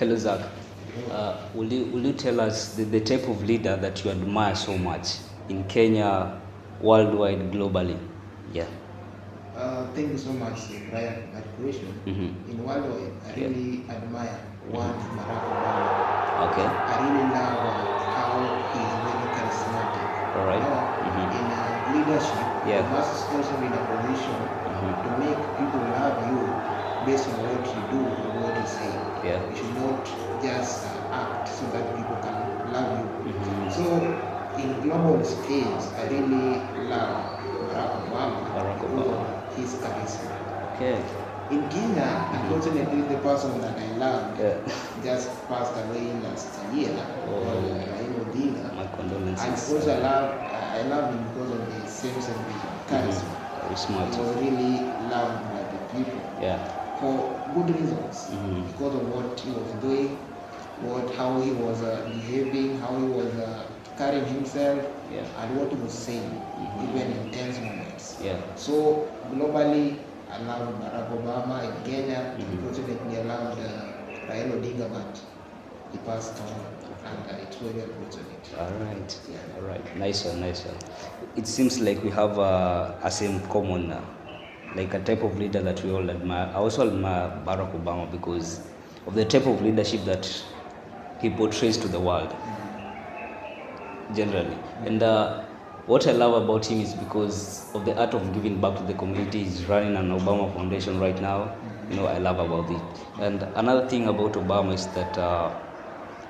Hello, Zach. Will you tell us the type of leader that you admire so much in Kenya, worldwide, globally? Yeah. Thank you so much, Brian, for that question. Mm-hmm. In worldwide, I Yeah. really admire one Barack Obama. Okay. I really love how he is very charismatic. All right. In leadership, Yeah. you must also be in a position to make people love you based on what you do or what you say. Yeah. You should not just act so that people can love you. So, in global scales, I really love Barack Obama Barack because Obama. of his charisma. Okay. In Kenya, unfortunately, the person that I love Yeah. just passed away last year, Raila Odinga. My And condolences. also I love him because of the sense of the charisma. Very He smart. was really loved by the people Yeah. for good reasons. Because of what he was doing, how he was behaving, how he was carrying himself, Yeah. and what he was saying, even in tense moments. Yeah. So globally, I love Barack Obama. In Kenya, unfortunately, I loved Raila Odinga, but he passed on, and it's very unfortunate. All right. Yeah. All right. Nice one. Nice one. It seems like we have a same common, like a type of leader that we all admire. I also admire Barack Obama because of the type of leadership that he portrays to the world, generally. And what I love about him is because of the art of giving back to the community. He's running an Obama Foundation right now. I love about it. And another thing about Obama is that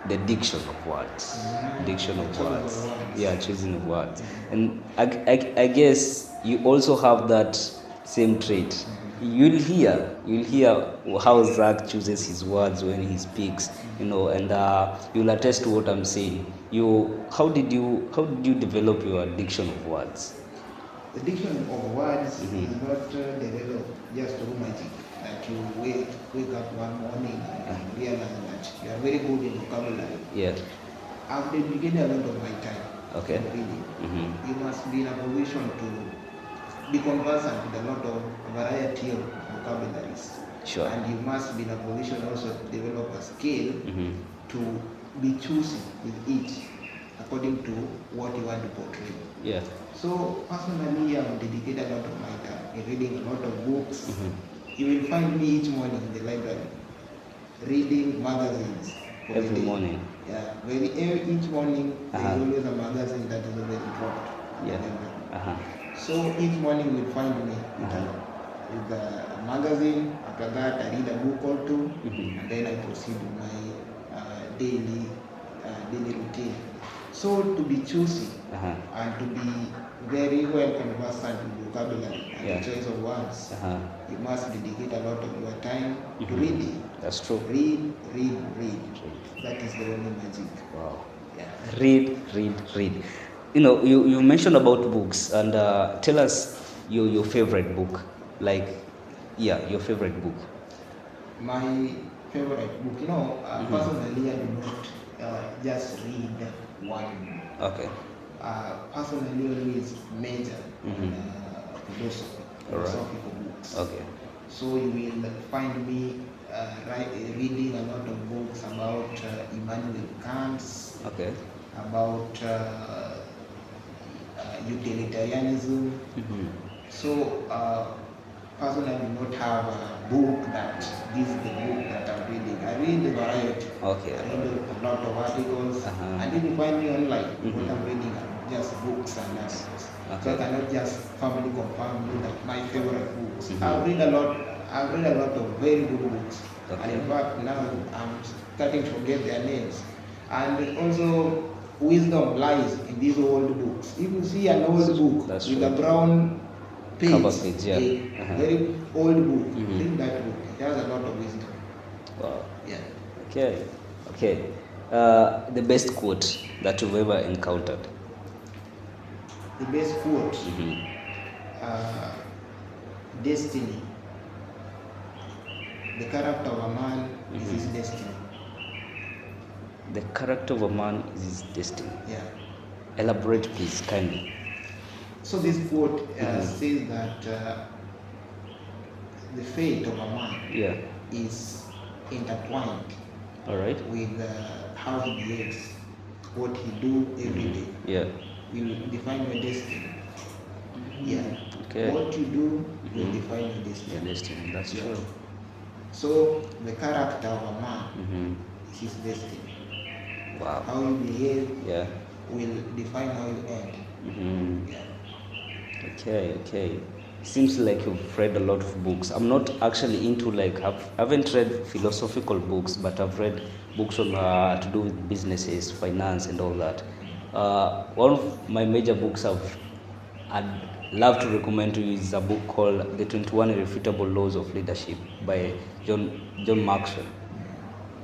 the diction of words. Diction of Choosing words. of words. Yeah, choosing of words. And I guess you also have that same trait. You'll hear how Zach chooses his words when he speaks, and you'll attest to what I'm saying. How did you develop your diction of words? The diction of words is not developed just through magic. That you wake up one morning and realize that you are very good in vocabulary. Yeah. I've dedicated a lot of my time Okay. to reading. You must be in a position to be conversant with a lot of variety of vocabularies. Sure. And you must be in a position also to develop a skill to be choosing with it according to what you want to portray. Yeah. So personally, I've dedicated a lot of my time in reading a lot of books. You will find me each morning in the library reading magazines. for the Every day. morning. Yeah, each morning there is always a magazine that is always dropped. in the Yeah. library. So each morning you will find me with a magazine. After that, I read a book or two, and then I proceed with my daily routine. So to be choosy and to be very well conversant with vocabulary and Yeah. the choice of words, you must dedicate a lot of your time to reading. That's true. Read. That is the only magic. Wow. Yeah. Read. You mentioned about books, and tell us your favorite book. Your favorite book. My favorite book, personally, I do not just read one book. Okay. Personally, always major in philosophical books. Okay. So you will find me reading a lot of books about Immanuel Kant, Okay. about utilitarianism. So personally, I do not have a book that this is the book that I'm reading. I read a variety. Okay. I read a lot of articles. And you can find me online. What I'm reading are just books and articles. Okay. So I cannot just family confirm you that my favorite books. I've read a lot of very good books. Okay. And in fact, now I'm starting to forget their names. And also, wisdom lies in these old books. If you see an old book That's with true. a brown page, Cover page, yeah. a very old book, read that book. It has a lot of wisdom. Wow. Yeah. Okay. The best quote that you've ever encountered. The best quote, destiny. The character of a man is his destiny. The character of a man is his destiny. Yeah. Elaborate, please, kindly. So this quote says that the fate of a man is intertwined All right. with how he behaves, what he do every day Yeah. will define your destiny. Yeah. Okay. What you do will Mhm. define your destiny. Your destiny. That's Yeah. true. So the character of a man Mm-hmm. is his destiny. Wow. How you behave Yeah. will define how you end. Mm-hmm. Yeah. Okay. Seems like you've read a lot of books. I'm not actually into like I haven't read philosophical books, but I've read books on to do with businesses, finance, and all that. One of my major books I'd love to recommend to you is a book called The 21 Irrefutable Laws of Leadership by John Maxwell.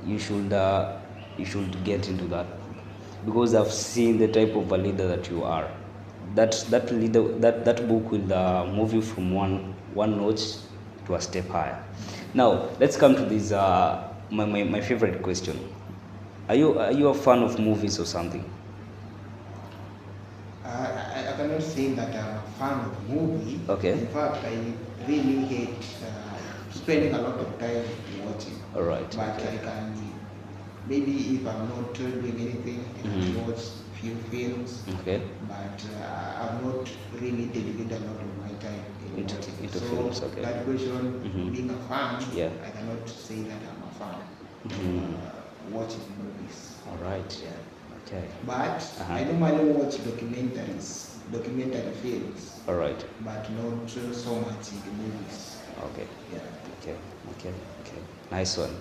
You should uh, you should get into that because I've seen the type of a leader that you are. That book will move you from one notch to a step higher. Now let's come to this my favorite question. Are you a fan of movies or something? I cannot say that I'm a fan of movie. Okay. In fact, I really hate spending a lot of time watching. All right. But Okay. I can, maybe if I'm not doing anything, I can Mhm. watch few films. Okay. But I've not really dedicated a lot of my time in Into- watching. into So films, okay. that question, Mhm. being a fan, Yeah. I cannot say that I'm a fan Mhm. watching movies. All right. Yeah. Okay. But Uh-huh. I normally watch documentary films, All right. but not so much in the movies. Okay. Yeah. Okay. Nice one.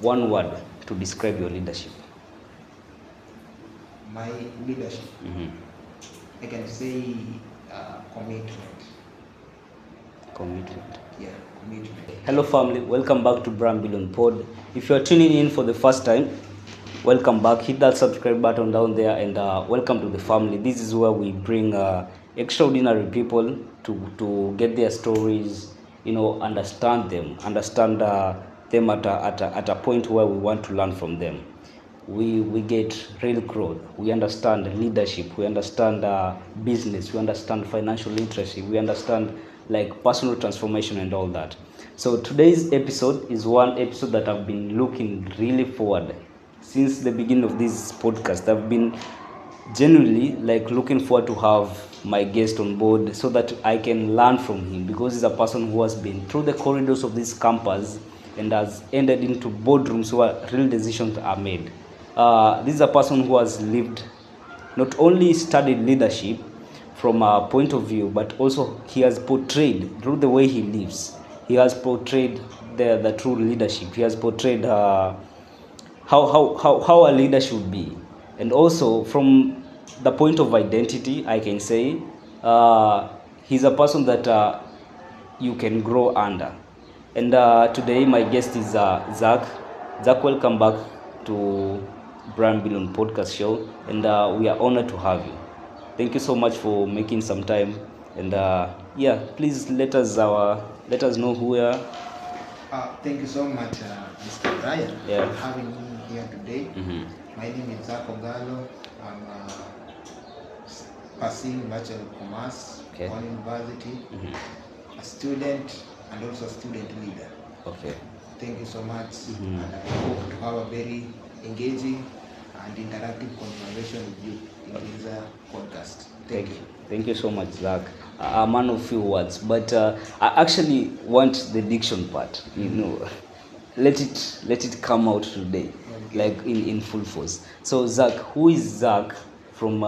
One word to describe your leadership. My leadership, Mm-hmm. I can say commitment. Commitment. Yeah, commitment. Hello, family. Welcome back to Brand Billion Pod. If you are tuning in for the first time, welcome back. Hit that subscribe button down there, and welcome to the family. This is where we bring extraordinary people to get their stories. Understand them at a point where we want to learn from them. We get real growth. We understand leadership. We understand business. We understand financial literacy. We understand like personal transformation and all that. So today's episode is one episode that I've been looking really forward since the beginning of this podcast. I've been genuinely like looking forward to have my guest on board so that I can learn from him, because he's a person who has been through the corridors of this campus and has ended into boardrooms where real decisions are made. This is a person who has lived, not only studied leadership from a point of view, but also he has portrayed through the way he lives. He has portrayed the true leadership. He has portrayed how a leader should be. And also from the point of identity, I can say he's a person that you can grow under. And today my guest is Zach. Zach, welcome back to Brand Billion Podcast Show, and we are honored to have you. Thank you so much for making some time, and please let us know who you are. Thank you so much, Mr. Brian, Yeah. for having me here today. Mm-hmm. My name is Zach Ogalo. I'm pursuing Bachelor of Commerce Okay. on university, Mm-hmm. a student and also a student leader. Okay. Thank you so much, Mhm. and I hope to have a very engaging and interactive conversation with you in this podcast. Thank you. Thank you so much, Zach. I'm a man of few words, but I actually want the diction part. Let it come out today, Okay. like in full force. So, Zach, who is Zach from?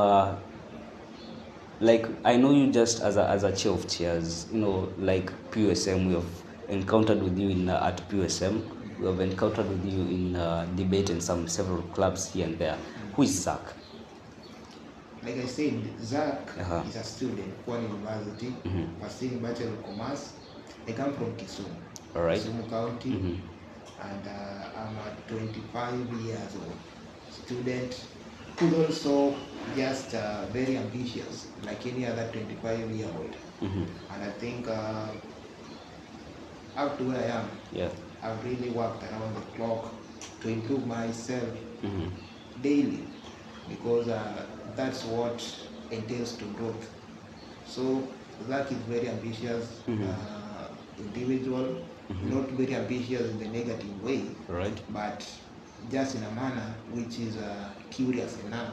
Like, I know you just as a chair of chairs. Like PUSM, we have encountered with you in at PUSM. We have encountered with you in debate and several clubs here and there. Who is Zach? Like I said, Zach Uh-huh. is a student from university, Mhm. pursuing Bachelor of Commerce. I come from Kisumu, All right. Kisumu County, Mhm. and I'm a 25 years old student who's also just very ambitious, like any other 25-year-old. Mhm. And I think up to where I am, Yeah. I've really worked around the clock to improve myself Mhm. daily, because that's what entails to growth. So Zach is very ambitious Mhm. individual, not very ambitious in the negative way, Right. but just in a manner which is curious enough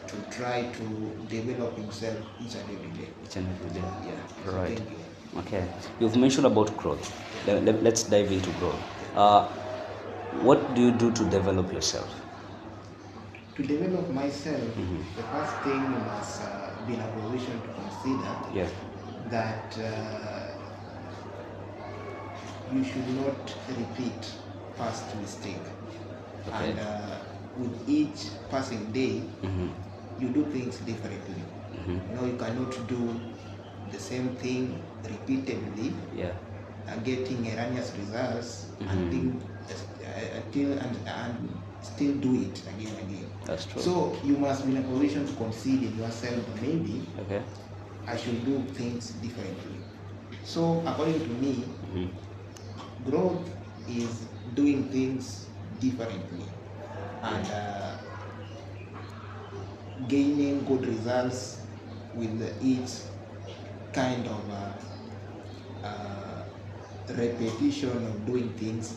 to try to develop himself each and every day. Each and every day. Yeah. So Right. thank you. Okay. You've mentioned about growth. Let's dive into growth. What do you do to develop yourself? To develop myself, Mhm. the first thing you must be in a position to consider Yeah. that you should not repeat past mistake. Okay. And with each passing day, Mm-hmm. you do things differently. Mm-hmm. You know, you cannot do the same thing repeatedly, Yeah. getting erroneous results Mhm. and still do it again and again. That's true. So you must be in a position to consider yourself that maybe Okay. I should do things differently. So according to me, Mm-hmm. growth is doing things differently and gaining good results with each kind of repetition of doing things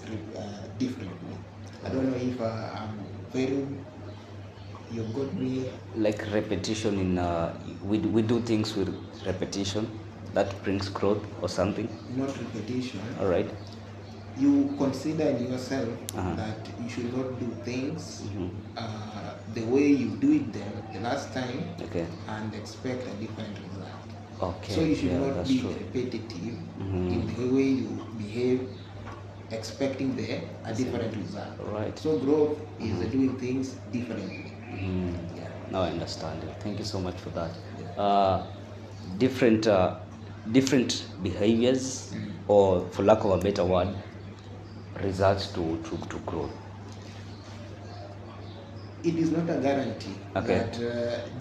differently. I don't know if I'm very, you got me. Like repetition in we do things with repetition that brings growth or something. Not repetition. All right. You consider in yourself Uh-huh. that you should not do things Mhm. the way you do it them the last time Okay. and expect a different result. Okay. So you should Yeah, not that's be true. repetitive Mhm. in the way you behave, expecting a different result. Right. So growth is doing things differently. Mhm. Yeah. Now I understand it. Thank you so much for that. Yeah. Different behaviors, or for lack of a better word, results to growth. It is not a guarantee Okay. that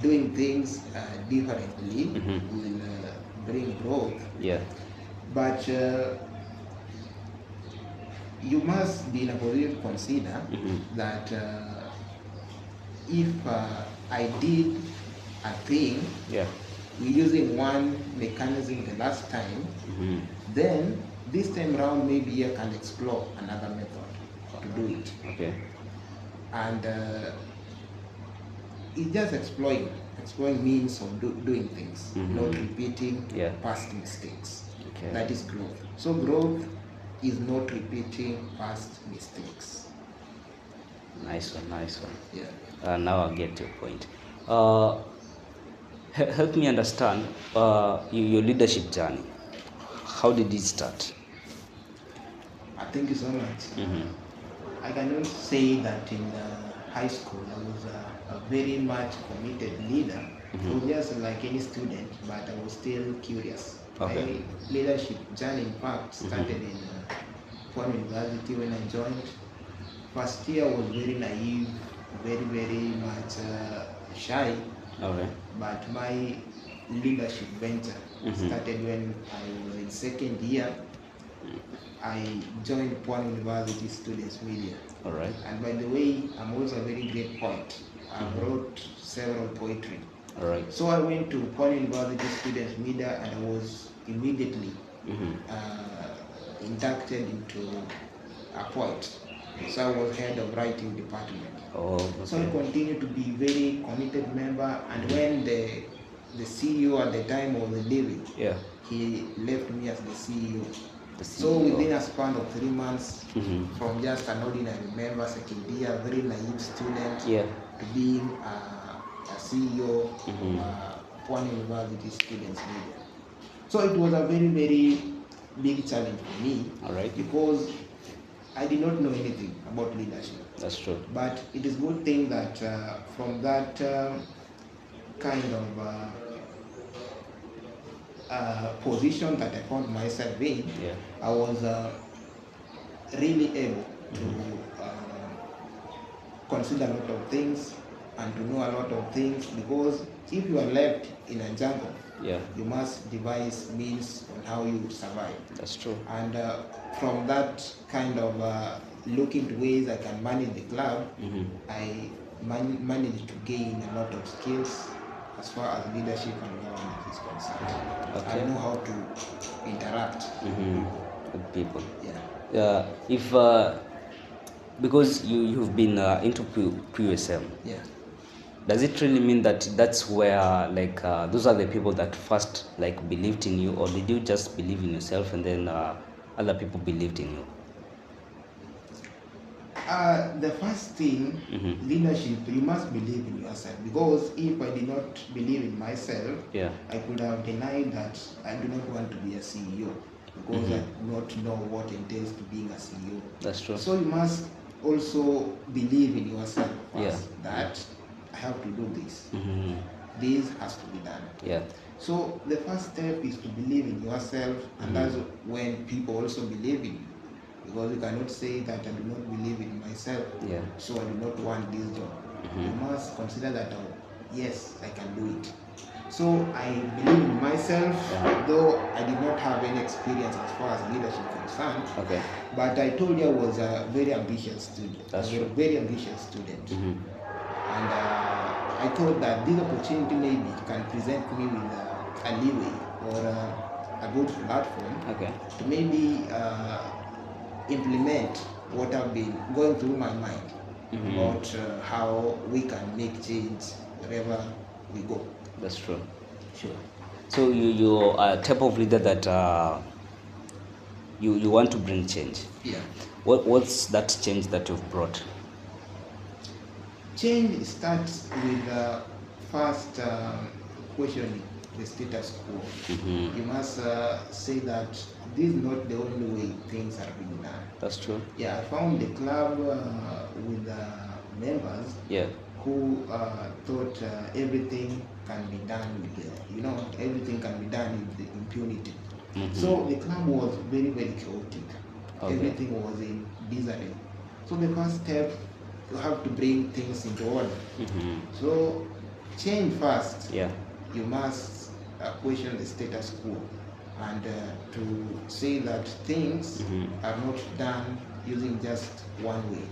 doing things differently Mhm. will bring growth, Yeah. but you must be in a position to consider Mhm. that if I did a thing Yeah. using one mechanism the last time, Mhm. then this time round maybe I can explore another method to do it. Okay. And it's just exploring means of doing things, Mhm. not repeating Yeah. past mistakes. Okay. That is growth. So growth is not repeating past mistakes. Nice one. Nice one. Yeah. Now I get your point. Help me understand your leadership journey. How did it start? Thank you so much. Mhm. I cannot say that in high school I was a very much committed leader. I was just like any student, but I was still curious. Okay. My leadership journey, in fact, started in Pune University when I joined. First year was very naive, very much shy, Okay. but my leadership venture started when I was in second year. I joined Pune University Students Media. All right. And by the way, I'm also a very great poet. I wrote several poetry. All right. So I went to Pune University Students Media and I was immediately inducted into a poet. So I was head of writing department. Oh, okay. So I continued to be very committed member, and when the CEO at the time was leaving, Yeah. he left me as the CEO. The So CEO. within a span of 3 months, Mhm. from just an ordinary member, second year, very naive student, Yeah. to being a CEO Mhm. of Pune University Students Media. So it was a very big challenge for me. All right. Because I did not know anything about leadership. That's true. But it is good thing that from that kind of position that I found myself in, Yeah. I was really able to consider a lot of things and to know a lot of things, because if you are left in a jungle, Yeah. you must devise means on how you survive. That's true. And from that kind of look into ways I can manage the club, I managed to gain a lot of skills as far as leadership and governance is concerned. Okay. I know how to interact with people. with people. Yeah. If because you've been into PUSM, Yeah. does it really mean that that's where like those are the people that first like believed in you, or did you just believe in yourself and then other people believed in you? The first thing, Mhm. leadership, you must believe in yourself, because if I did not believe in myself, Yeah. I could have denied that I do not want to be a CEO, because I do not know what entails to being a CEO. That's true. So you must also believe in yourself first, Yeah. that I have to do this. Mhm. This has to be done. Yeah. So the first step is to believe in yourself, and that's when people also believe in you. Because you cannot say that I do not believe in myself, Yeah. so I do not want this job. You must consider that, oh, yes, I can do it. So I believe in myself, though I did not have any experience as far as leadership concerned. Okay. But I told you I was a very ambitious student. That's I was true. a very ambitious student. Mhm. And I thought that this opportunity maybe can present me with a leeway or a good platform Okay. to maybe implement what I've been going through my mind about how we can make change wherever we go. That's true. Sure. So you are a type of leader that you want to bring change. Yeah. What's that change that you've brought? Change starts with first questioning the status quo. You must say that this is not the only way things are being done. That's true. Yeah, I found the club with members Yeah. who thought everything can be done with, everything can be done with impunity. So the club was very, very chaotic. Okay. Everything was in disarray. So the first step, you have to bring things into order. So change first. Yeah. You must question the status quo, and to say that things are not done using just one way.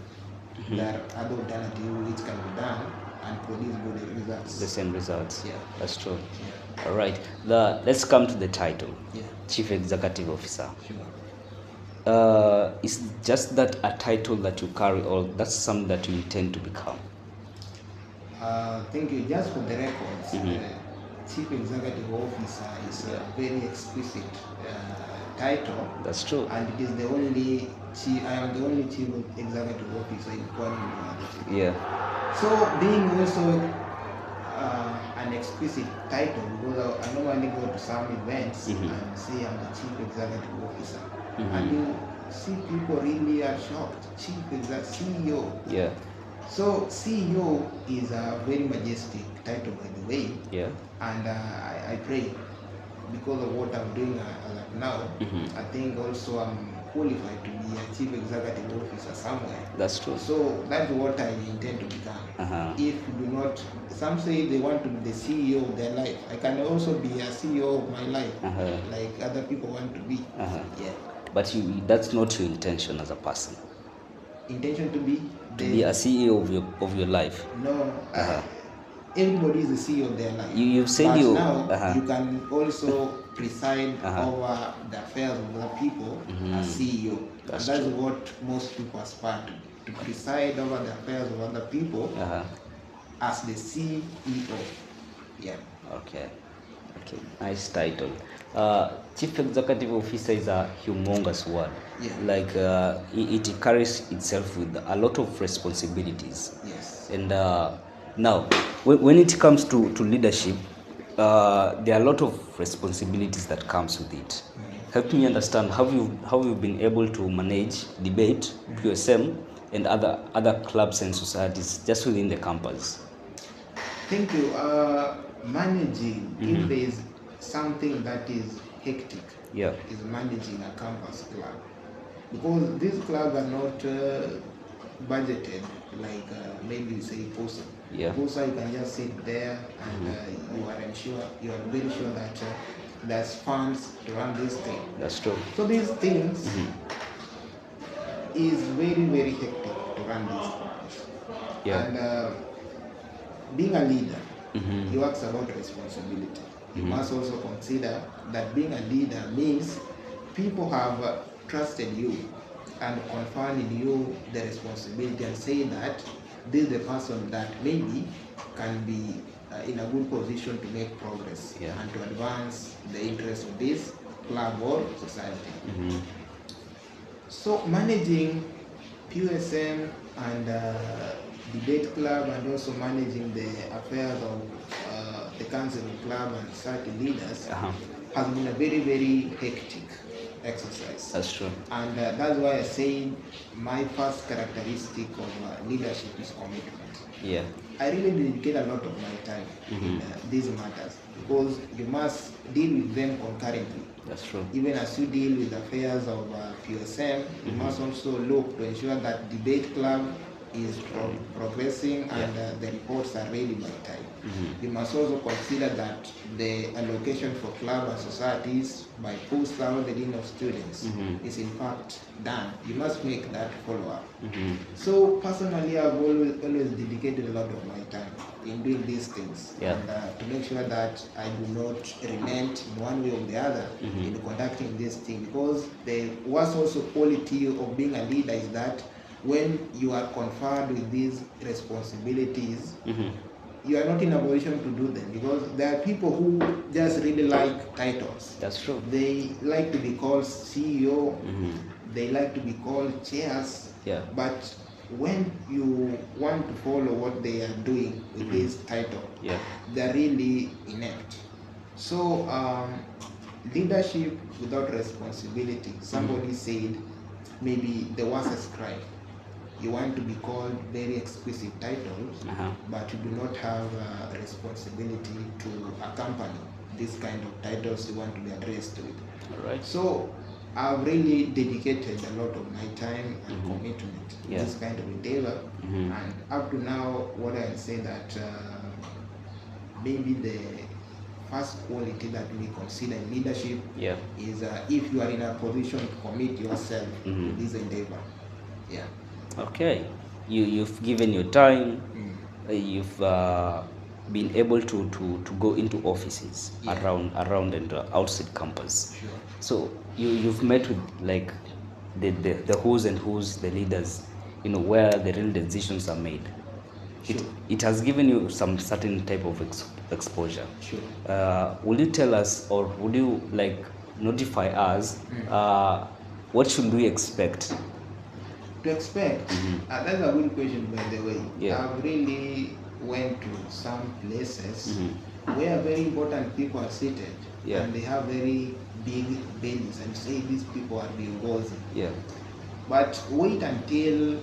There are other alternatives which can be done and produce good results. The same results. Yeah. That's true. Yeah. All right. Let's come to the title. Yeah. Chief Executive Officer. Sure. Is just that a title that you carry, or that's something that you intend to become? Thank you. Just for the records, Chief Executive Officer is a very exquisite title. That's true. And it is the only I am the only Chief Executive Officer in Kwale University. Yeah. So being also an exquisite title, because I normally go to some events and say I'm the Chief Executive Officer. And you see people really are shocked. Chief Executive, CEO. Yeah. So CEO is a very majestic title, by the way. Yeah. And I pray, because of what I'm doing now, I think also I'm qualified to be a Chief Executive Officer somewhere. That's true. So that's what I intend to become. If you do not, some say they want to be the CEO of their life. I can also be a CEO of my life, like other people want to be. Yeah. But that's not your intention as a person. Intention to be a CEO of your life. No. Everybody is the CEO of their life. You've said but you now you can also preside over the affairs of other people as CEO. That's what most people aspire to preside over the affairs of other people as the CEO. Yeah. Okay. Nice title. Chief Executive Officer is a humongous word. Yeah. Like it carries itself with a lot of responsibilities. Yes. And now, when it comes to leadership, there are a lot of responsibilities that comes with it. Help me understand how you've been able to manage debate, PUSM, and other clubs and societies just within the campus. Thank you. Managing, if there is something that is hectic, is managing a campus club, because these clubs are not budgeted like maybe say PUSA. PUSA, you can just sit there and you are very sure that there's funds to run this thing. That's true. So these things is very, very hectic to run these things. Yeah. And being a leader, you ask about responsibility. You must also consider that being a leader means people have trusted you and conferred in you the responsibility and say that this is the person that maybe can be in a good position to make progress and to advance the interests of this club or society. So managing PUSM and debate club, and also managing the affairs of the council club and society leaders has been a very, very hectic exercise. That's true. And that's why I say my first characteristic of leadership is commitment. Yeah. I really dedicate a lot of my time in these matters, because you must deal with them concurrently. That's true. Even as you deal with affairs of PSM, you must also look to ensure that debate club is progressing and the reports are ready by time. You must also consider that the allocation for club and societies by PUSA, the Dean of Students, is in fact done. You must make that follow-up. So personally, I've always dedicated a lot of my time in doing these things, and to make sure that I do not relent in one way or the other in conducting this thing, because the worst also quality of being a leader is that when you are conferred with these responsibilities, you are not in a position to do them, because there are people who just really like titles. That's true. They like to be called CEO, they like to be called chairs, but when you want to follow what they are doing with this title, they're really inept. So leadership without responsibility, somebody said, maybe the worst crime. You want to be called very exquisite titles, but you do not have a responsibility to accompany this kind of titles you want to be addressed with. All right. So I've really dedicated a lot of my time and commitment to this kind of endeavor, and up to now, what I say that maybe the first quality that we consider in leadership is if you are in a position to commit yourself to this endeavor. Okay, you've given your time, you've been able to go into offices around and outside campus. Sure. So you've met with like the who's and who's, the leaders, where the real decisions are made. Sure. It has given you some certain type of exposure. Sure. Will you tell us, or would you like notify us, what should we expect? To expect? That's a good question, by the way. I've really went to some places where very important people are seated, and they have very big bellies, and say these people are viongozi. But wait until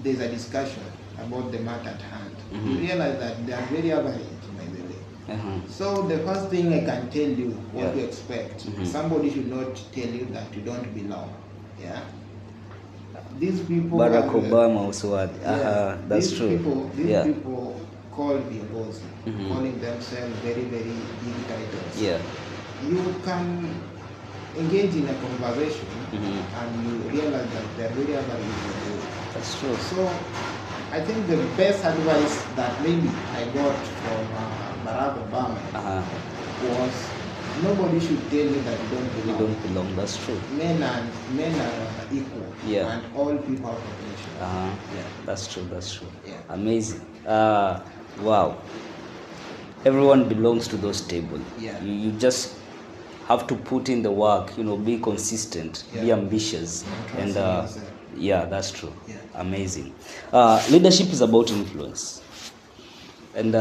there's a discussion about the matter at hand. You realize that they are very average, by the way. So the first thing I can tell you what to expect. Somebody should not tell you that you don't belong. These people, Barack Obama also had. That's these true. These people call viongozi, calling themselves very, very big titles. You can engage in a conversation and you realize that they're very average. That's true. So I think the best advice that maybe I got from Barack Obama was, nobody should tell you that you don't belong. You don't belong. That's true. Men are equal. And all people have potential. That's true. That's true. Amazing. Wow. Everyone belongs to those tables. You just have to put in the work. Be consistent. Be ambitious. And that's true. Amazing. Leadership is about influence. And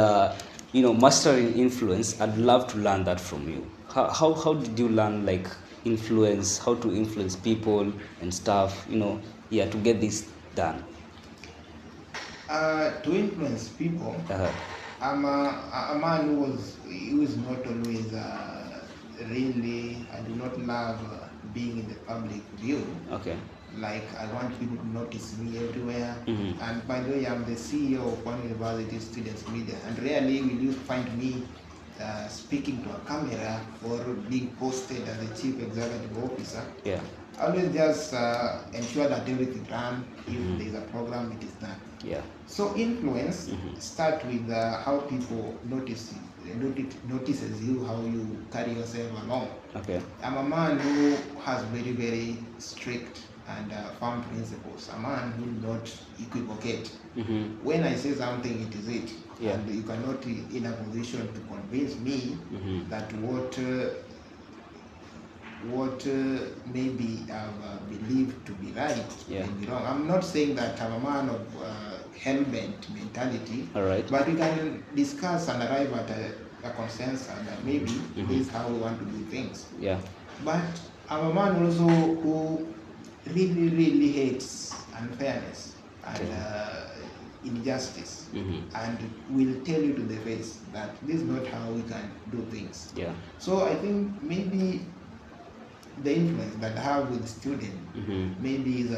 mastering influence, I'd love to learn that from you. How did you learn influence, how to influence people and stuff, to get this done? To influence people, I'm a man who is not always really, I do not love being in the public view. Like, I want people to notice me everywhere. And by the way, I'm the CEO of one university, Students Media, and rarely will you find me speaking to a camera or being posted as the chief executive officer. I always just ensure that everything runs. If there's a program, it is done. So influence start with how people notice you. notices you how you carry yourself along. Okay. I'm a man who has very, very strict and firm principles. A man who will not equivocate. When I say something, it is it. Yeah. And you cannot be in a position to convince me that what maybe I've believed to be right may be wrong. I'm not saying that I'm a man of hell-bent mentality. All right. But we can discuss and arrive at a consensus that maybe this is how we want to do things. Yeah. But I'm a man also who really, really hates unfairness and injustice, and will tell you to the face that this is not how we can do things. Yeah. So I think maybe the influence that I have with students maybe is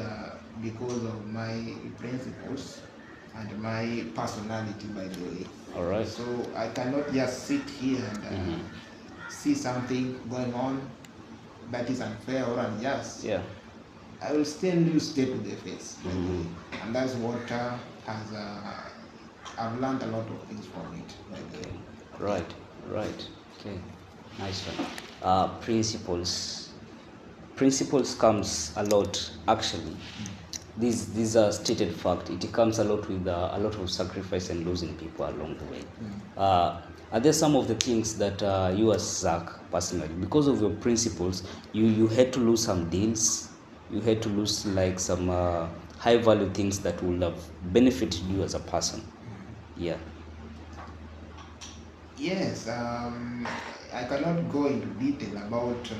because of my principles and my personality, by the way. All right. So I cannot just sit here and see something going on that is unfair or unjust. Yeah. I will still use stay to the face, by the way. And that's what I've learned a lot of things from it, by the way. Right. Okay. Nice one. Principles comes a lot, actually. These are stated fact. It comes a lot with a lot of sacrifice and losing people along the way. Are there some of the things that you as Zach personally, because of your principles, you had to lose some deals, you had to lose like some high value things that would have benefited you as a person? Yeah. Yes, I cannot go into detail about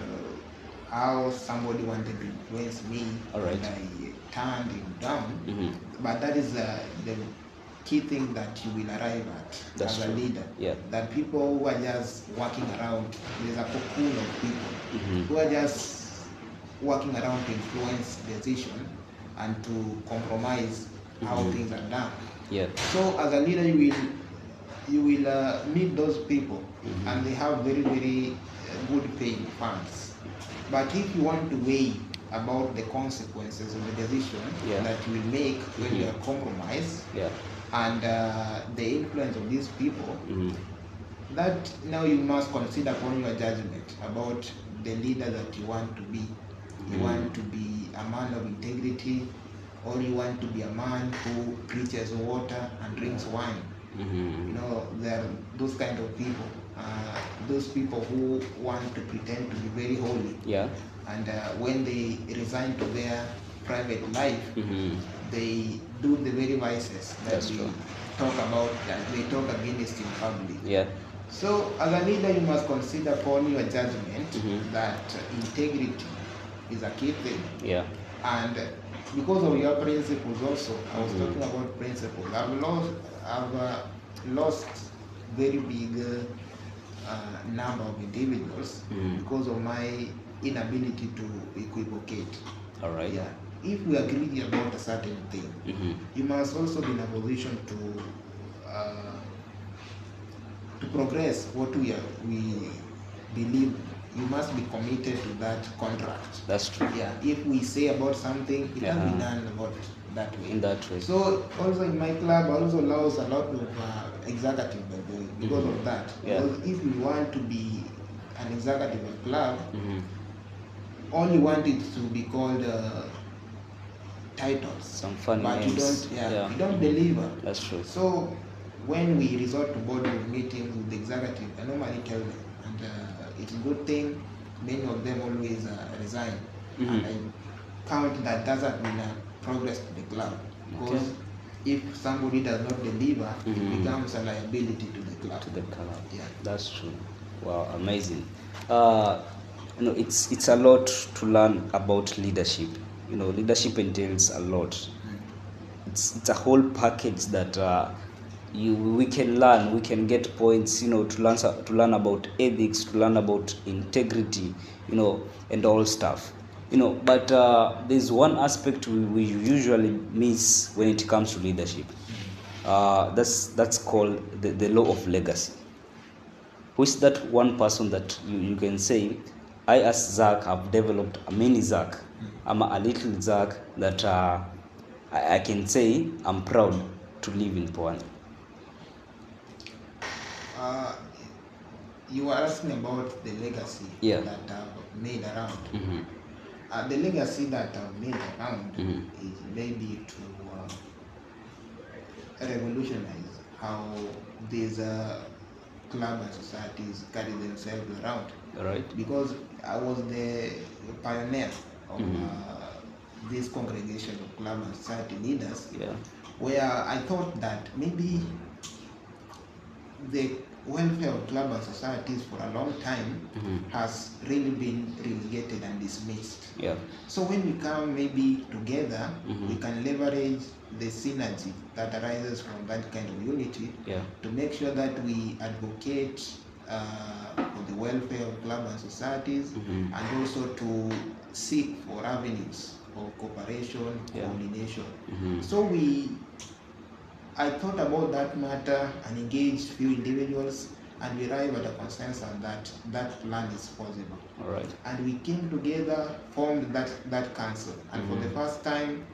how somebody wanted to influence me. All right. And I turned him down. But that is the key thing that you will arrive at. That's as true. a leader. Yeah. That people who are just walking around, there's a cocoon of people who are just walking around to influence decision and to compromise how things are done. Yeah. So as a leader, you will meet those people, and they have very, very good paying funds. But if you want to weigh about the consequences of the decision that you will make when you are compromised, and the influence of these people, that now you must consider upon your judgment about the leader that you want to be. You want to be a man of integrity, or you want to be a man who preaches water and drinks wine. You know, there are those kind of people. Those people who want to pretend to be very holy. Yeah. And when they resign to their private life, they do the very vices that we talk about, that they talk against in public. Yeah. So as a leader, you must consider upon your judgment that integrity is a key thing. Yeah. And because of your principles also, I was talking about principles. I've lost very big number of individuals because of my inability to equivocate. All right. Yeah. If we agree about a certain thing, you must also be in a position to progress what we believe. You must be committed to that contract. That's true. Yeah. If we say about something, it can be done about that way. In that way. So also in my club, I also allows a lot of executive because of that. Yeah. Because if you want to be an executive of a club, all you want it to be called titles. Some funny but names. you don't deliver. That's true. So when we resort to board meetings with the executive, I normally tell them, and it's a good thing. Many of them always resign, and I count that doesn't mean progress to the club, because if somebody does not deliver, it becomes a liability to the club. Yeah, that's true. Wow, amazing. It's a lot to learn about leadership. Leadership entails a lot. It's a whole package that we can learn. We can get points, to learn about ethics, to learn about integrity, and all stuff. But there's one aspect we usually miss when it comes to leadership. That's called the law of legacy. Who is that one person that you can say, I as Zach have developed a mini Zach. I'm a little Zach that I can say I'm proud to live in Pwani. you are asking about the legacy Yeah. that I've made around. Mm-hmm. The legacy that I've made around Mm-hmm. is maybe to revolutionize how these club and societies carry themselves around. All right. Because I was the pioneer of Mm-hmm. this congregation of club and society leaders, Yeah. where I thought that maybe the welfare of club and societies for a long time Mm-hmm. has really been relegated and dismissed. Yeah. So when we come maybe together, Mm-hmm. we can leverage the synergy that arises from that kind of unity Yeah. to make sure that we advocate for the welfare of club and societies, Mm-hmm. and also to seek for avenues of cooperation, Yeah. coordination. Mm-hmm. So I thought about that matter and engaged few individuals, and we arrived at a consensus that that plan is possible. All right. And we came together, formed that council, and for the first time,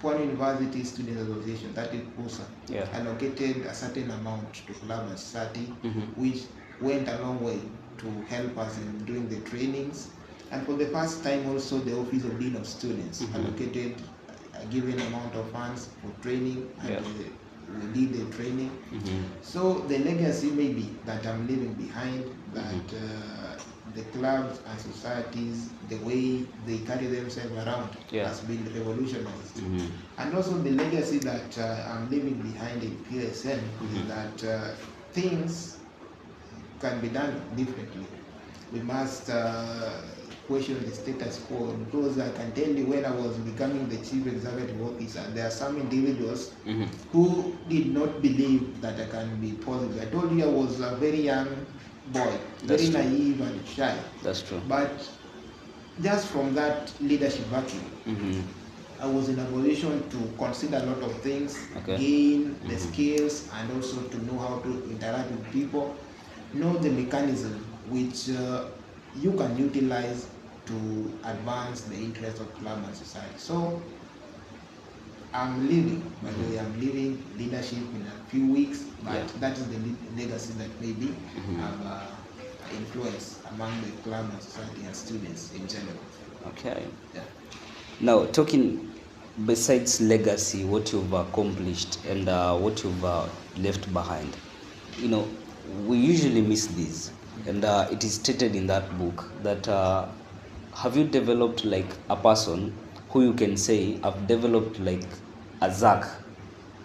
Pwani University Student Association, that is PUSA, Yeah. allocated a certain amount to club and society, Mm-hmm. which went a long way to help us in doing the trainings. And for the first time also, the Office of Dean of Students allocated a given amount of funds for training, and Yeah. we did the training. Mm-hmm. So the legacy maybe that I'm leaving behind, that the clubs and societies, the way they carry themselves around, Yeah. has been revolutionized. Mm-hmm. And also the legacy that I'm leaving behind in PSM is that things can be done differently. We must question the status quo, because I can tell you, when I was becoming the chief executive officer, there are some individuals Mm-hmm. who did not believe that I can be positive. I told you I was a very young boy, That's very true. naive and shy. That's true. But just from that leadership vacuum, Mm-hmm. I was in a position to consider a lot of things, Okay. gain the skills, and also to know how to interact with people, know the mechanism which you can utilize to advance the interests of club and society. So I'm leaving, by the way, I'm leaving leadership in a few weeks, but Yeah. that is the legacy that maybe have influence among the club and society and students in general. Okay. Yeah. Now, talking besides legacy, what you've accomplished and what you've left behind, you know, we usually miss these, and it is stated in that book that have you developed like a person who you can say, I've developed like a Zach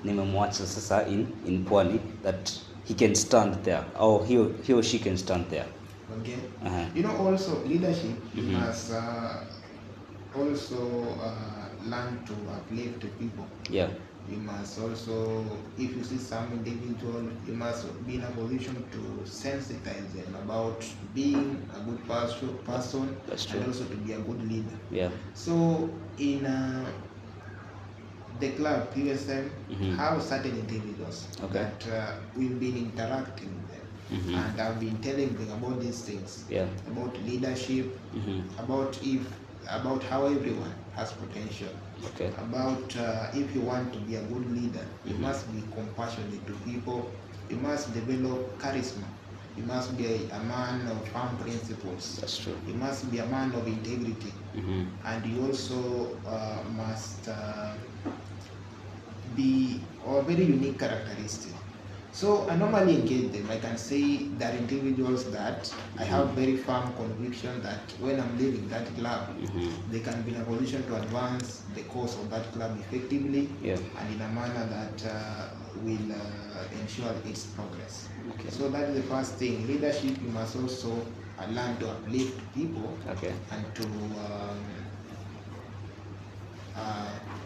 nimemwacha sasa in Pwani, that he can stand there, or he or she can stand there. Okay. Uh-huh. You know, also leadership, you must also learn to uplift people. Yeah. You must also, if you see some individual, you must be in a position to sensitize them about being a good person, That's true. and also to be a good leader. Yeah. So in the club PSM have certain individuals Okay. that we've been interacting with them, and I've been telling them about these things, Yeah. about leadership, about how everyone has potential, Okay. about if you want to be a good leader, you must be compassionate to people, you must develop charisma, you must be a man of firm principles, That's true. you must be a man of integrity, and you also must be a very unique characteristic. So I normally engage them. I can say that individuals that I have very firm conviction that when I'm leaving that club, they can be in a position to advance the cause of that club effectively, Yeah. and in a manner that will ensure its progress. Okay. So that is the first thing. Leadership, you must also learn to uplift people, Okay. and to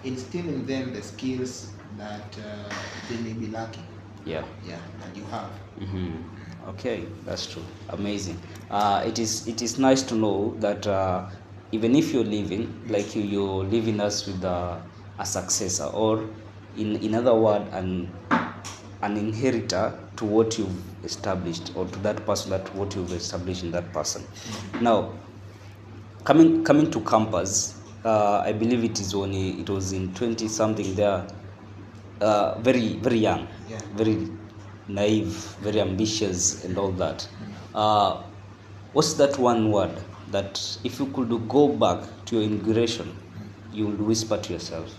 instill in them the skills that they may be lacking. Yeah. Yeah, and you have. Okay, that's true. Amazing. It is nice to know that even if you're living, like you're leaving us with a successor, or in other word, an inheritor to what you've established, or to that person, that what you've established in that person. Now, coming to campus, I believe it was in 20 something there. Very young, Yeah. very naive, very ambitious, and all that. What's that one word that if you could go back to your inauguration, you would whisper to yourself?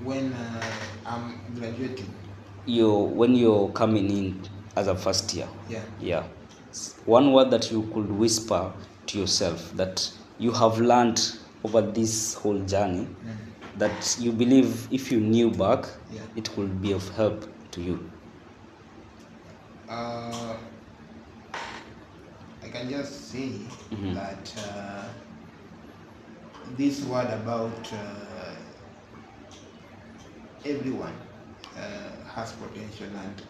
When I'm graduating. When you're coming in as a first year. Yeah. One word that you could whisper to yourself that you have learned over this whole journey, that you believe if you knew back, it would be of help to you. I can just say that this word about everyone has potential and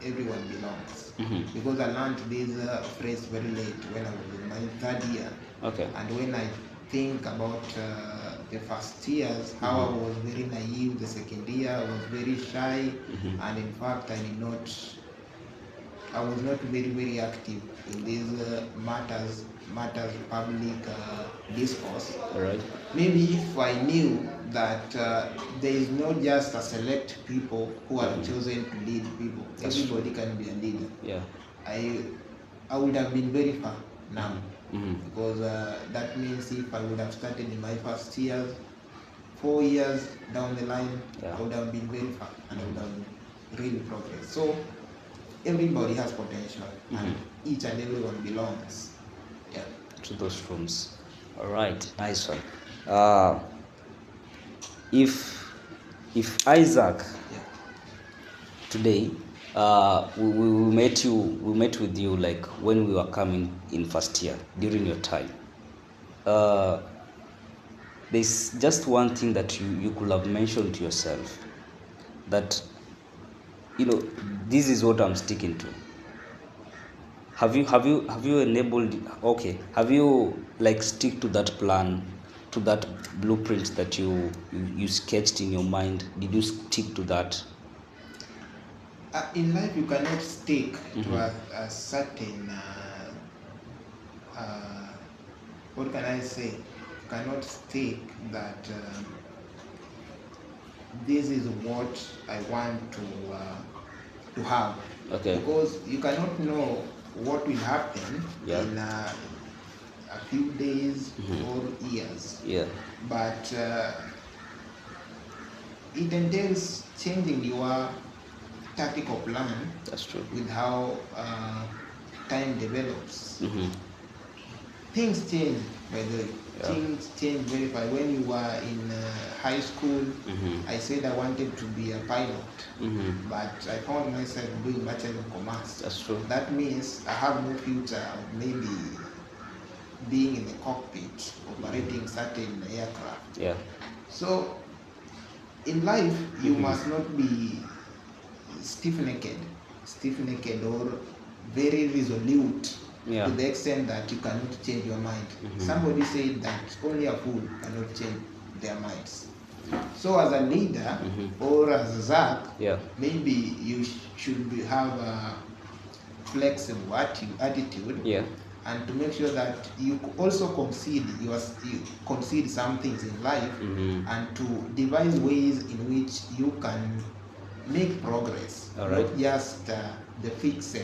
everyone belongs. Because I learned this phrase very late when I was in my third year. Okay. And when I think about the first years, how I was very naive, the second year I was very shy, and in fact I was not very active in these matters public discourse. All right. Maybe if I knew that there is not just a select people who are chosen to lead people, everybody can be a leader. Yeah. I would have been very far now, because that means if I would have started in my first years, 4 years down the line, I would have been very far and I would have really progressed. So everybody has potential, and each and everyone belongs. Yeah. To those rooms. All right, nice one. If Isaac today, we met with you like when we were coming in first year during your time. There's just one thing that you could have mentioned to yourself, that this is what I'm sticking to. Have you enabled? Okay, have you like stick to that plan, to that blueprint that you sketched in your mind? Did you stick to that? In life, you cannot stick to a certain. What can I say? You cannot stick that this is what I want to have. Okay. Because you cannot know what will happen in a few days or years. Yeah. But it entails changing your tactical plan. That's true. With how time develops. Things change, by the way. Things change very fast. When you were in high school, I said I wanted to be a pilot, but I found myself doing Bachelor of Commerce. That's true. That means I have no future of maybe being in the cockpit, operating certain aircraft. Yeah. So, in life, you must not be stiff-necked or very resolute, to the extent that you cannot change your mind. Somebody said that only a fool cannot change their minds. So as a leader or as a Zach, maybe you should have a flexible attitude, and to make sure that you also concede some things in life, and to devise ways in which you can make progress, not just the fixed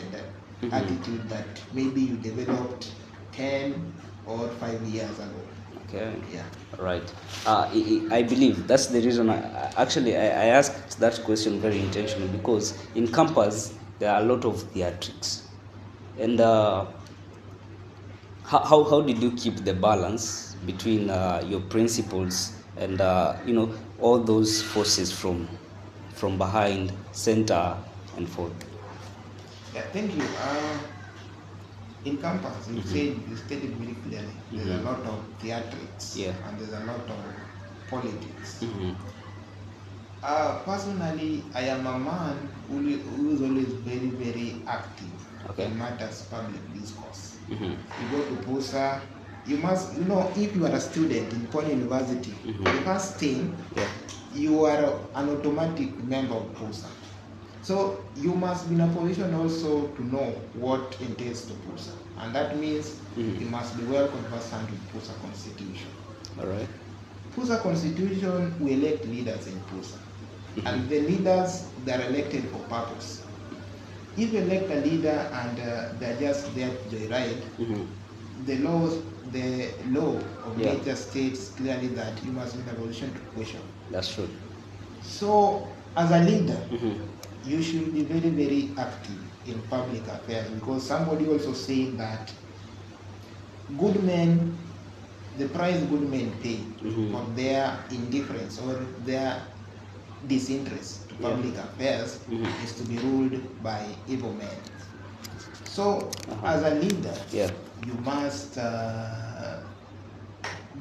attitude that maybe you developed 10 or 5 years ago. Okay. Yeah. Right. I believe that's the reason I asked that question very intentionally, because in campus there are a lot of theatrics, and how did you keep the balance between your principles and all those forces from behind, center, and forth? Yeah, thank you. In campus, you stated very clearly. There's a lot of theatrics, and there's a lot of politics. Personally, I am a man who is always very active in matters public discourse. You go to PUSA, you must, if you are a student in Pony University, the first thing, you are an automatic member of PUSA. So you must be in a position also to know what entails to PUSA. And that means you must be well conversant with PUSA constitution. All right. PUSA constitution, we elect leaders in PUSA. And the leaders, they are elected for purpose. if you elect a leader and they're just there to joyride, the law of Yeah. nature states clearly that you must be in a position to question. That's true. So, as a leader, you should be very, very active in public affairs, because somebody also said that good men, the price good men pay for their indifference or their disinterest to public affairs is to be ruled by evil men. So, as a leader, Yeah. you must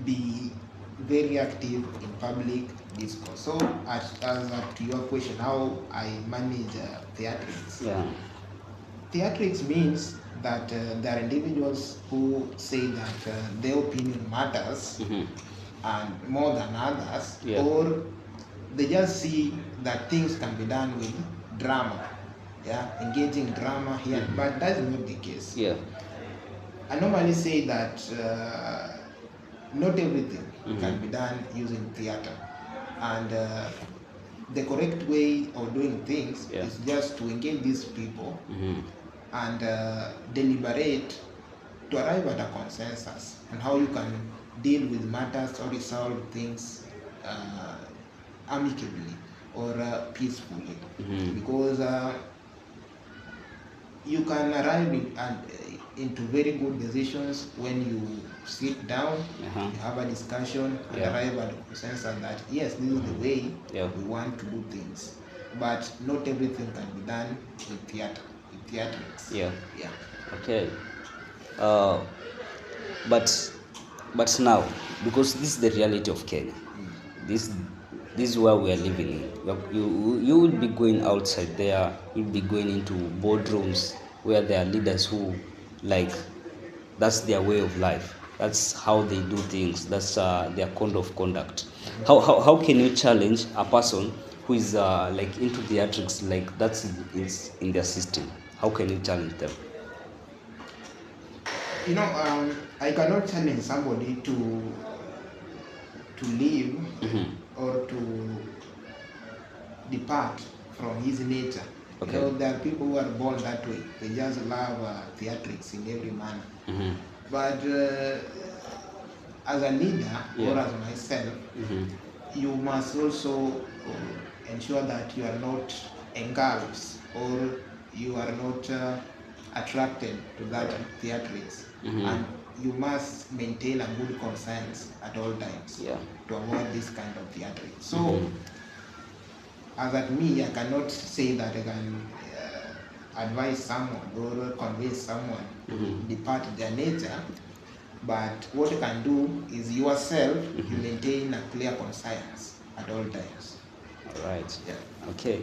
be very active in public discourse. So, as to your question, how I manage theatrics. Yeah. Theatrics means that there are individuals who say that their opinion matters and more than others, Yeah. or they just see that things can be done with drama, engaging drama here, but that's not the case. Yeah. I normally say that not everything can be done using theater, and the correct way of doing things is just to engage these people and deliberate to arrive at a consensus on how you can deal with matters or resolve things amicably or peacefully, because you can arrive into very good decisions when you sit down, you have a discussion, and arrive at a consensus that yes, this is the way we want to do things. But not everything can be done with theatrics. Yeah. Okay. But now, because this is the reality of Kenya, this is where we are living in. You will be going outside there. You'll be going into boardrooms where there are leaders who, like, that's their way of life. That's how they do things. That's their code of conduct. How can you challenge a person who is like into theatrics, like that's is in their system? How can you challenge them? You know, I cannot challenge somebody to leave or to depart from his nature. Okay. You know, there are people who are born that way. They just love theatrics in every manner. But as a leader or as myself, you must also ensure that you are not engulfed or you are not attracted to that theatrics, and you must maintain a good conscience at all times to avoid this kind of theatrics. So, as at me, I cannot say that I can advise someone or convince someone to depart their nature, but what you can do is yourself, you maintain a clear conscience at all times. All right. Yeah. Okay.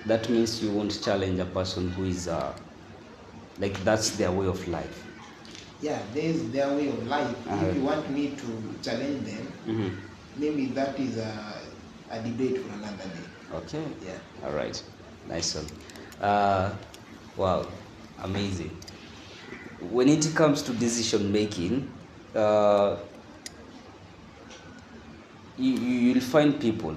That means you won't challenge a person who is like that's their way of life. Yeah, there's their way of life. If you want me to challenge them, maybe that is a debate for another day. Okay. Yeah. All right. Nice one. Wow. Amazing. When it comes to decision making, you'll find people.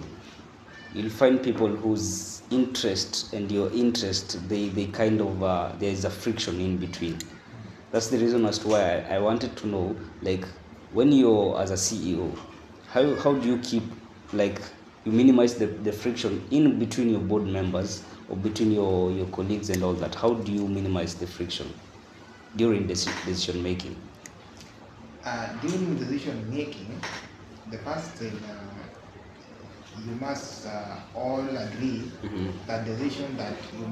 You'll find people whose interest and your interest, they kind of there is a friction in between. That's the reason as to why I wanted to know, like, when you're as a CEO, how do you keep, like, you minimize the friction in between your board members or between your colleagues and all that? How do you minimize the friction during decision making? During decision making, the first thing you must all agree that decision that you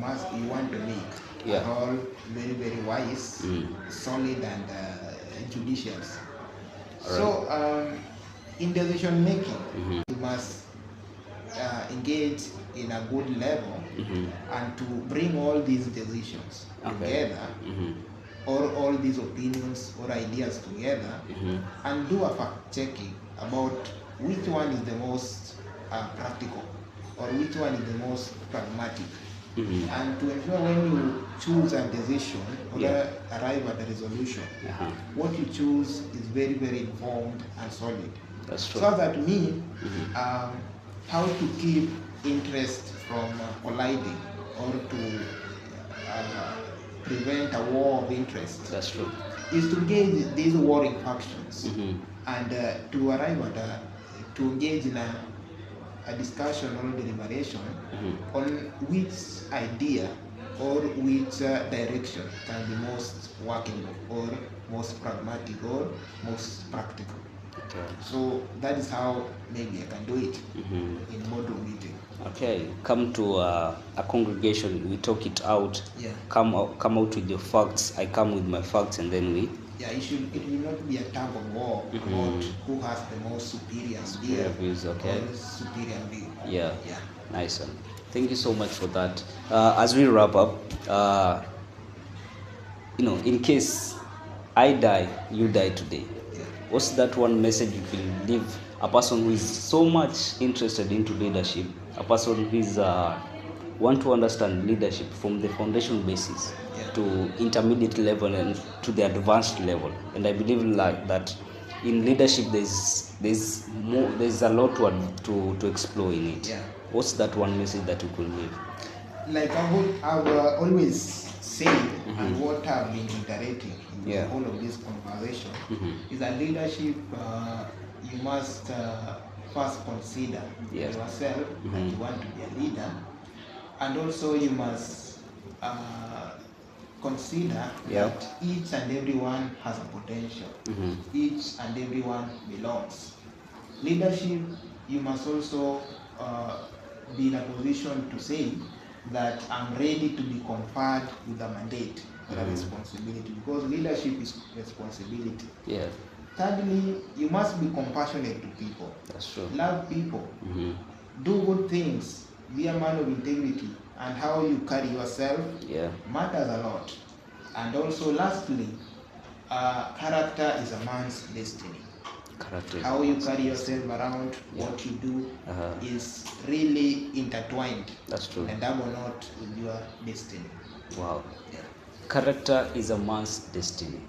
want to make are all very, very wise, solid, and judicious. Right. So in decision making, you must engage in a good level and to bring all these decisions together, or all these opinions or ideas together, and do a fact checking about which one is the most practical or which one is the most pragmatic, and to ensure when you choose a decision or arrive at a resolution, what you choose is very, very informed and solid. That's true. So that me, how to keep interest from colliding or to prevent a war of interest That's true. is to engage these warring factions Mm-hmm. and to arrive at to engage in a discussion or deliberation Mm-hmm. on which idea or which direction can be most workable or most pragmatic or most practical. Okay. So that is how maybe I can do it Mm-hmm. in boardroom meeting. Okay, come to a congregation, we talk it out. Yeah. Come out with your facts. I come with my facts, and then we. Yeah, it will not be a tug of war about who has the most superior idea views, okay. or superior view. Yeah. Yeah. Nice one. Thank you so much for that. As we wrap up, in case I die, you die today. Yeah. What's that one message you will leave a person who is so much interested into leadership, a person who is want to understand leadership from the foundation basis Yeah. to intermediate level and to the advanced level? And I believe like that in leadership there's a lot to explore in it. Yeah. What's that one message that you could leave? Like I've always said, and what I've been iterating in Yeah. the whole of this conversation Mm-hmm. is that leadership, you must first consider Yeah. yourself that you want to be a leader, and also you must consider Yeah. that each and everyone has a potential. Mm-hmm. Each and everyone belongs. Leadership, you must also be in a position to say that I'm ready to be conferred with a mandate or a responsibility, because leadership is responsibility. Yeah, Thirdly, you must be compassionate to people. that's true. Love people. Mm-hmm. Do good things. Be a man of integrity. And how you carry yourself Yeah. matters a lot. And also, lastly, character is a man's destiny. Character. How you carry yourself around, Yeah. what you do, Uh-huh. is really intertwined. That's true. And double knot with your destiny. Wow. Yeah. Character is a man's destiny.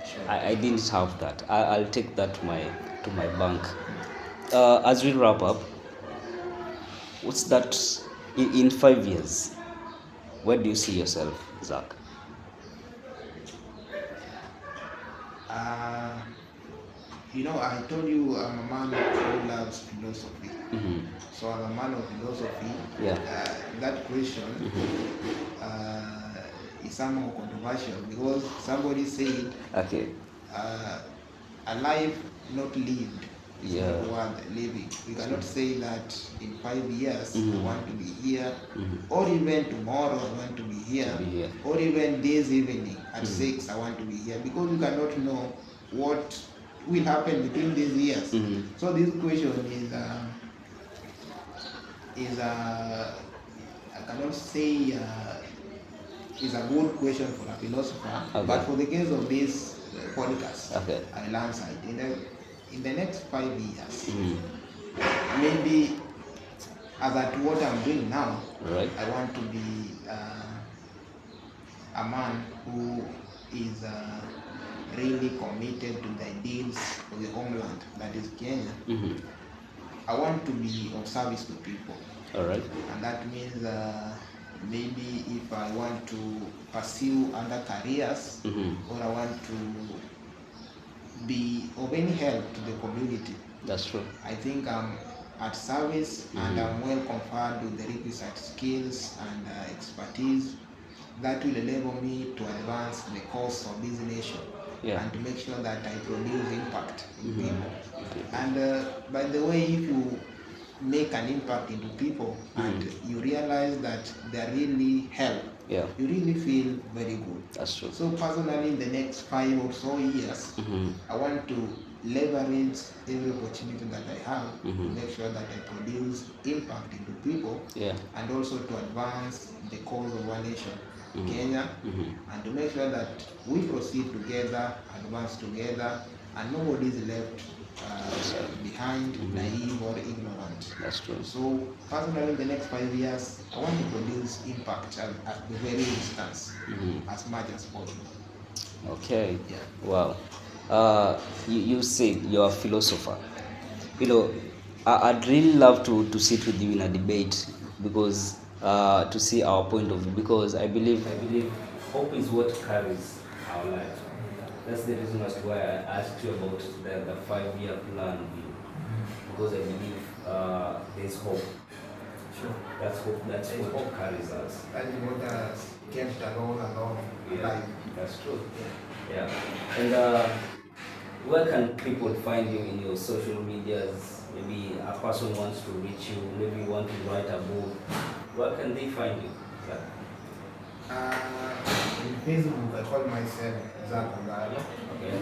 Sure. I didn't have that. I'll take that to my bank. As we wrap up, what's that in 5 years? Where do you see yourself, Zach? I told you I'm a man who loves philosophy. Mm-hmm. So as a man of philosophy, Yeah. that question is somehow controversial, because somebody said Okay. a life not lived is Yeah. not worth living. We cannot say that in 5 years Mhm. I want to be here, Mhm. or even tomorrow I want to be here, To be here. or even this evening at Mhm. 6 I want to be here, because we cannot know what will happen between these years. Mhm. So this question I cannot say is a good question for a philosopher, Okay. but for the case of this podcast, Okay. I'll answer it. In the next 5 years, Mhm. maybe as at what I'm doing now, Right. I want to be a man who is really committed to the ideals of the homeland, that is Kenya. Mm-hmm. I want to be of service to people. All right. And that means maybe if I want to pursue other careers, Mm-hmm. or I want to be of any help to the community, That's true. I think I'm at service, and I'm well conferred with the requisite skills and expertise that will enable me to advance the cause of this nation. Yeah. And to make sure that I produce impact in people. Okay. And by the way, if you make an impact into people and you realize that they really help, Yeah. you really feel very good. That's true. So personally, in the next 5 or so years, Mm-hmm. I want to leverage every opportunity that I have to Mhm. make sure that I produce impact into people, Yeah. and also to advance the cause of our nation, Mhm. Kenya, Mhm. and to make sure that we proceed together, advance together, and nobody is left behind, naive or ignorant. That's true. So personally, in the next 5 years, I want to produce impact at the very instance, as much as possible. Okay. Yeah. Wow. You said you're a philosopher. I'd really love to sit with you in a debate, because to see our point of view, because I believe hope is what carries our life. That's the reason as to why I asked you about the 5-year plan view, because I believe there's hope. Sure. That's what carries us. That is what has kept along Yeah, life. that's true. Yeah. And where can people find you in your social medias? Maybe a person wants to reach you, maybe you want to write a book. Where can they find you? In Facebook, I call myself Zach Ogalo, Okay.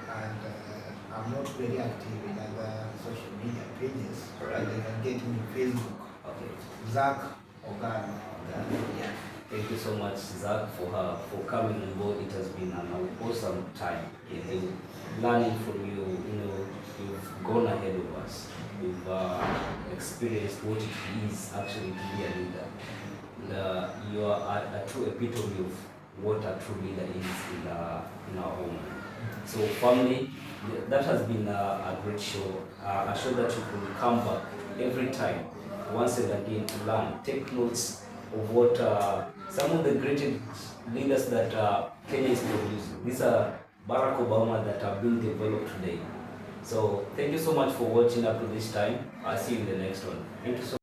and I'm not very active in other social media pages. Alright. But you can get me on Facebook, Okay. Zach Ogalo. Yeah. Thank you so much, Zach, for coming on board. It has been an awesome time. Learning from you. You've gone ahead of us. You've experienced what it is actually to be a leader. You are a true epitome of what a true leader is in our home. So, family, that has been a great show. A show that you can come back every time, once and again, to learn, take notes of what some of the greatest leaders that Kenya is producing. These are Barack Obama that are being developed today. So thank you so much for watching up to this time. I'll see you in the next one. Thank you so much.